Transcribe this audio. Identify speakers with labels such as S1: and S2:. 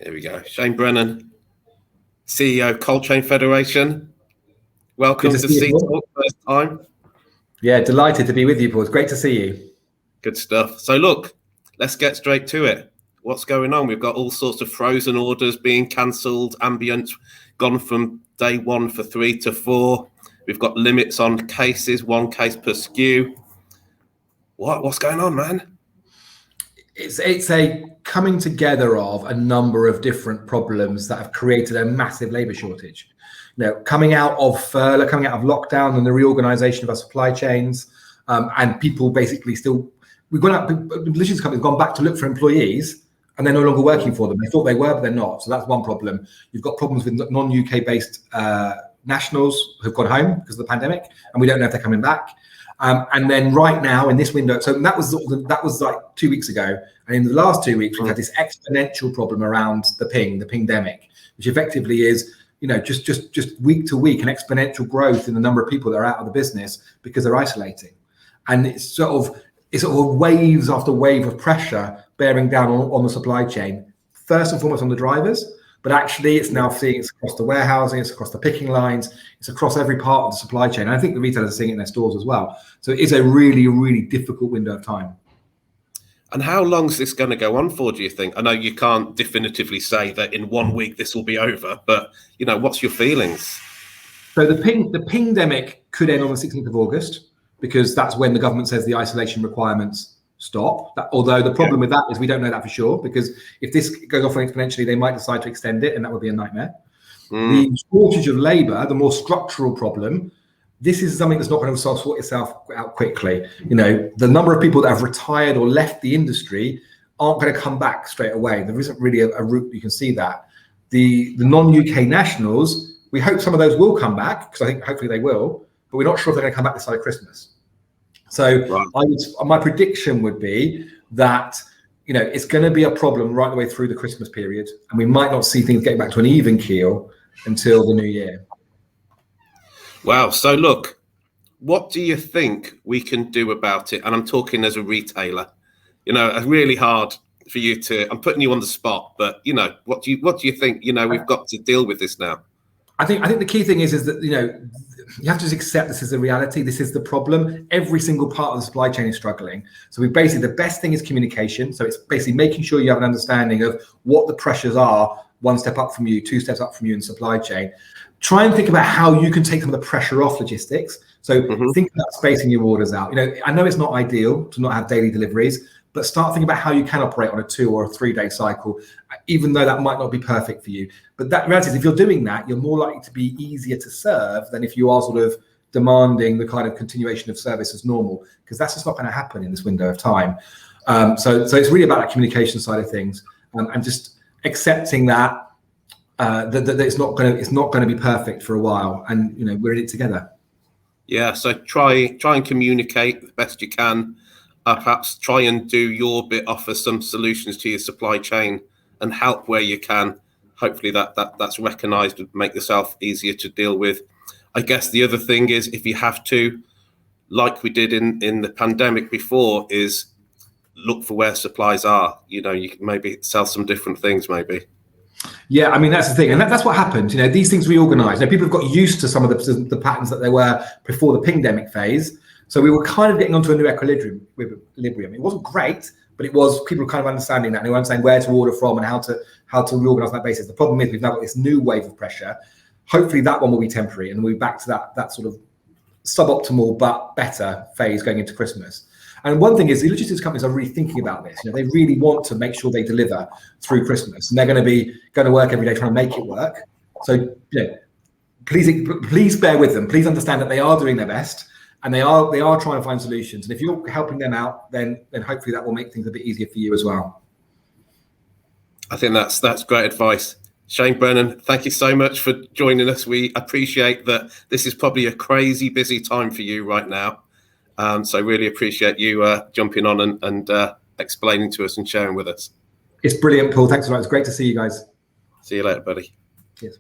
S1: Here we go. Shane Brennan, CEO Cold Chain Federation. Welcome to Sea Talk, first time.
S2: Yeah, delighted to be with you, Paul. It's great to see you.
S1: Good stuff. So look, let's get straight to it. What's going on? We've got all sorts of frozen orders being cancelled, ambient gone from day 1 for 3 to 4. We've got limits on cases, 1 case per SKU. What's going on, man?
S2: It's a coming together of a number of different problems that have created a massive labour shortage. You know, coming out of furlough, coming out of lockdown and the reorganisation of our supply chains, and people basically we've gone out, logistics companies have gone back to look for employees and they're no longer working for them. They thought they were, but they're not. So that's one problem. You've got problems with non-UK based nationals who've gone home because of the pandemic, and we don't know if they're coming back. And then right now in this window, so that was like 2 weeks ago. And in the last 2 weeks, we've had this exponential problem around the Pingdemic, which effectively is, you know, just week to week, an exponential growth in the number of people that are out of the business because they're isolating. And it's sort of waves after wave of pressure bearing down on the supply chain, first and foremost on the drivers, but actually it's now seeing it's across the warehousing, it's across the picking lines, it's across every part of the supply chain. And I think the retailers are seeing it in their stores as well. So it is a really, really difficult window of time.
S1: And how long is this going to go on for, do you think? I know you can't definitively say that in 1 week this will be over, but, you know, what's your feelings?
S2: So the Pingdemic could end on the 16th of August, because that's when the government says the isolation requirements stop. Although the problem with that is we don't know that for sure, because if this goes off exponentially, they might decide to extend it, and that would be a nightmare. The shortage of labour, the more structural problem, this is something that's not going to sort itself out quickly. You know, the number of people that have retired or left the industry aren't going to come back straight away. There isn't really a route you can see that. The non-UK nationals, we hope some of those will come back, because I think hopefully they will, but we're not sure if they're going to come back this side of Christmas. So my prediction would be that, you know, it's going to be a problem right the way through the Christmas period, and we might not see things getting back to an even keel until the new year.
S1: Wow. So look, what do you think we can do about it? And I'm talking as a retailer. You know, it's really hard for you I'm putting you on the spot, but, you know, what do you think, you know, we've got to deal with this now?
S2: I think the key thing is that, you know, you have to just accept this is the reality. This is the problem. Every single part of the supply chain is struggling. So the best thing is communication. So it's basically making sure you have an understanding of what the pressures are, 1 step up from you, 2 steps up from you in supply chain. Try and think about how you can take some of the pressure off logistics. So think about spacing your orders out. You know, I know it's not ideal to not have daily deliveries, but start thinking about how you can operate on a 2 or a 3 day cycle, even though that might not be perfect for you. But that reality is, if you're doing that, you're more likely to be easier to serve than if you are sort of demanding the kind of continuation of service as normal, because that's just not going to happen in this window of time. So it's really about that communication side of things, and just accepting that that it's not going to be perfect for a while, and, you know, we're in it together.
S1: Yeah. So try and communicate the best you can. Perhaps try and do your bit, offer some solutions to your supply chain and help where you can. Hopefully that's recognised and make yourself easier to deal with. I guess the other thing is, if you have to, like we did in the pandemic before, is look for where supplies are. You know, you can maybe sell some different things maybe.
S2: Yeah, I mean, that's the thing. And that's what happens. You know, these things reorganise. You know, people have got used to some of the patterns that they were before the Pingdemic phase. So we were kind of getting onto a new equilibrium. It wasn't great, but it was, people were kind of understanding that, and they were understanding where to order from and how to reorganise that basis. The problem is we've now got this new wave of pressure. Hopefully that one will be temporary, and we'll be back to that sort of suboptimal but better phase going into Christmas. And one thing is, the logistics companies are really thinking about this. You know, they really want to make sure they deliver through Christmas, and they're going to work every day trying to make it work. So, you know, please bear with them. Please understand that they are doing their best, and they are trying to find solutions. And if you're helping them out, then hopefully that will make things a bit easier for you as well.
S1: I think that's great advice. Shane Brennan, thank you so much for joining us. We appreciate that this is probably a crazy busy time for you right now. So really appreciate you jumping on and explaining to us and sharing with us.
S2: It's brilliant, Paul. Thanks a lot. It's great to see you guys.
S1: See you later, buddy.
S2: Cheers.